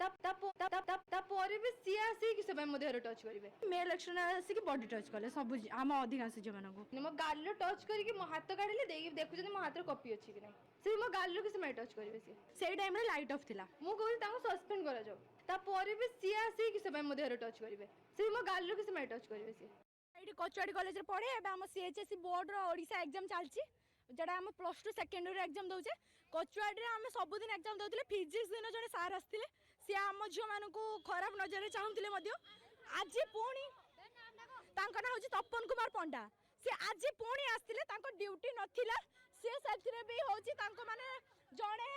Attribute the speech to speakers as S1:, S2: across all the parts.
S1: तापर भी सी आसिक से मो देह टच करेंगे मेल एक्शन आसिक बॉडी टच कले सब आम अधिकांश झील मानक मो गाल टच करके मो हाथ काढ़े देखुं मो हाथ कॉपी अच्छी कि ना से मो गाल किसी टच करेंगे से टाइम लाइट ऑफ थिला मु कहूँ सस्पेंड करा जाऊ तापर भी सी आसिक से मो देह टच करेंगे से मो गाल किसी टच करेंगे सी कचुआड़ी कॉलेज पढ़े एम सीएचएससी बोर्ड ओडिशा एग्जाम चलती जोड़ा आम plus two second year exam दौचे कचुआड़ी आम सबुदिन एग्जाम दौले फिजिक्स दिन जड़े सार आसते सी आम झील मानक खराब नजर चाहूले आज पुणी ना हूँ तपन कुमार पंडा सी आज पुणी आसते ड्यूटी नाला सी से भी हूँ माने जड़े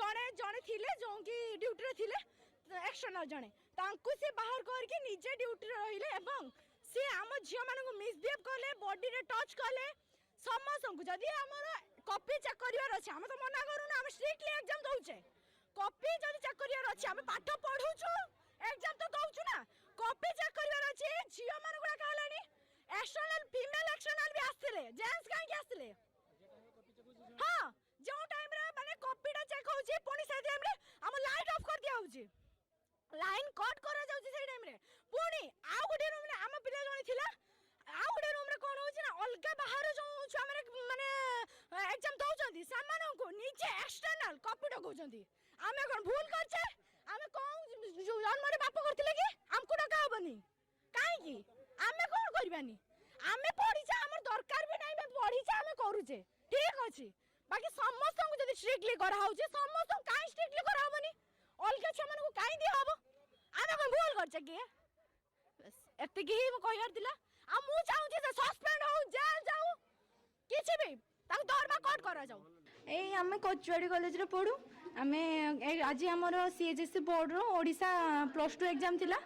S1: जड़े जड़े थे जो कि ड्यूटी थे एक्सटर्नल जड़े सी बाहर करके निजे ड्यूटी रही सी आम झील मानक मिसबिहेव कले बॉडी रे टच कले समस्त को जदि आमर कॉपी चेक करार अच्छे आम तो मना करूँ आम स्ट्रिक्टली एग्जाम दौचे कॉपी जदि चेक करार अच्छे आम पाठ पढ़ुचु एग्जाम तो दौचु ना कॉपी चेक करार अच्छे झील मान गुड़ा कहलानी एक्सटर्नल फीमेल एक्सटर्नल भी आसते जेंट्स कहीं आसते हाँ जो टाइम रे माने कॉपीटा चेक होची पुणी से टाइम रे हम लाइट ऑफ कर दिया होची लाइन कट करा जाउची से टाइम रे पुणी आ गुटे रूम रे हम पिला जणी थिला आ गुटे रूम रे कोन होची ना अलगा बाहर जो छुआ माने माने एग्जाम दउचंदी सामान को नीचे एक्सटर्नल कॉपी डकउचंदी आमे कोन भूल करछे आमे कोन जन्म रे बाप करथिले कि हमको डका हबनी काहे कि आमे कोन करबानी आमे पढिछे हमर दरकार भी नै पढिछे आमे करूछे ठीक अछि बाकी समस्त को जदी स्ट्रिक्टली करा होउछे समस्त काहे स्ट्रिक्टली करा हबनी अलगा छ मन को काहे दिया हबो आमे कोन भूल करछे कि बस एते की ही कहयार दिला आ मु चाहू जे सस्पेंड हो जेल जाऊ किछि भी ताऊ दरबा कट करा जाऊ ए हमें कचुआड़ी कॉलेज रे पढू हमें आज हमर सीएचएससी बोर्ड रो ओडिशा प्लस टू एग्जाम थिला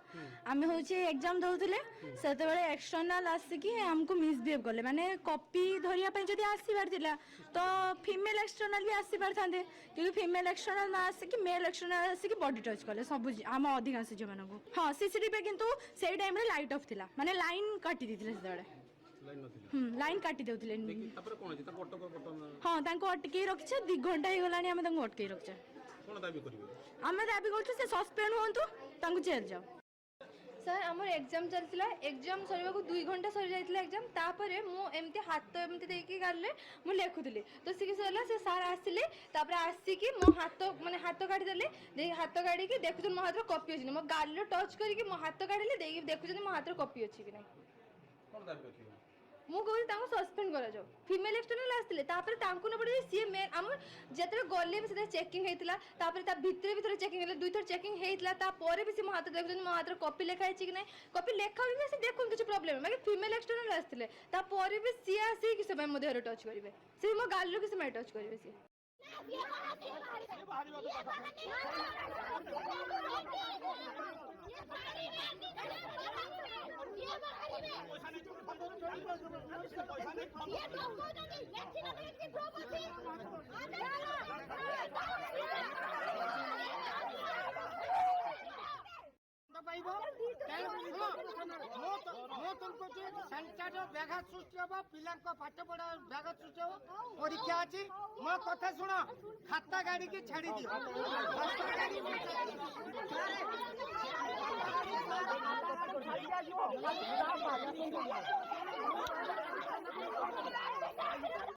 S1: हमें होचे एग्जाम दउथिले सेते बेले एक्सटर्नल आसिकी हमको मिसबिहेव करले माने कॉपी धरिया पे जदी आसी बार थिला तो फीमेल एक्सटर्नल भी आसी बार थांदे क्योंकि फीमेल एक्सटर्नल ना आसिकी मेल एक्सटर्नल आसिकी बॉडी टच करले सब आम अधिकांश झील मानक हां सीसीटीवी किंतु सेई टाइम रे लाइट ऑफ थिला माने लाइन काटी दिथिले सेदळे लाइन काटी देउथिले हाँ तांको अटके रखिछे 2 घंटा हे गलानी हमें तांको अटके रखिछे कोन दाबी करिवे हमें दाबी करछु से सस्पेंड होंतु तांको जेल जाओ सर हमर एग्जाम चलतिला एग्जाम सरीबा को 2 घंटा सरी जाइतिला एग्जाम तापरे मु एमते हाथ एमते देकी गाले मु लेखुतिली तो से किस होला से सर आसिले तापरे आसी की मो हाथ माने हाथ काटी देले दे हाथ काटी की देखु मो हाथ कॉपी अछि मो गाल टच करी की मो हाथ काटिले देकी देखु मो हाथ कॉपी अछि कि नै कोन दाबी करथिबो मु कहूँ तांको सस्पेंड करा जाऊ फीमेल एक्सटर्नल आसते तापर तांको न पड़े सी मेल हम जेतरे गले भी से चेकिंग हेतिला तापर ता भितरे भितरे चेकिंग हेले 2 थर चेकिंग हेतिला तापर भी से मो हाथ देखुन मो हाथ कॉपी लेखा है कि नै कॉपी लेखा भी से देखुन किछ प्रॉब्लम माने फीमेल एक्सटर्नल आसते तापर भी सी आसी कि से मो देह टच करिवे से मो गाल किसी टच करिवे से
S2: व्याघात सृष्टि हम पिला पाठ पढ़ा व्याघात सृष्टि हम परीक्षा अच्छी मो कथा शुण खाता गाड़ी की छाड़ी दियो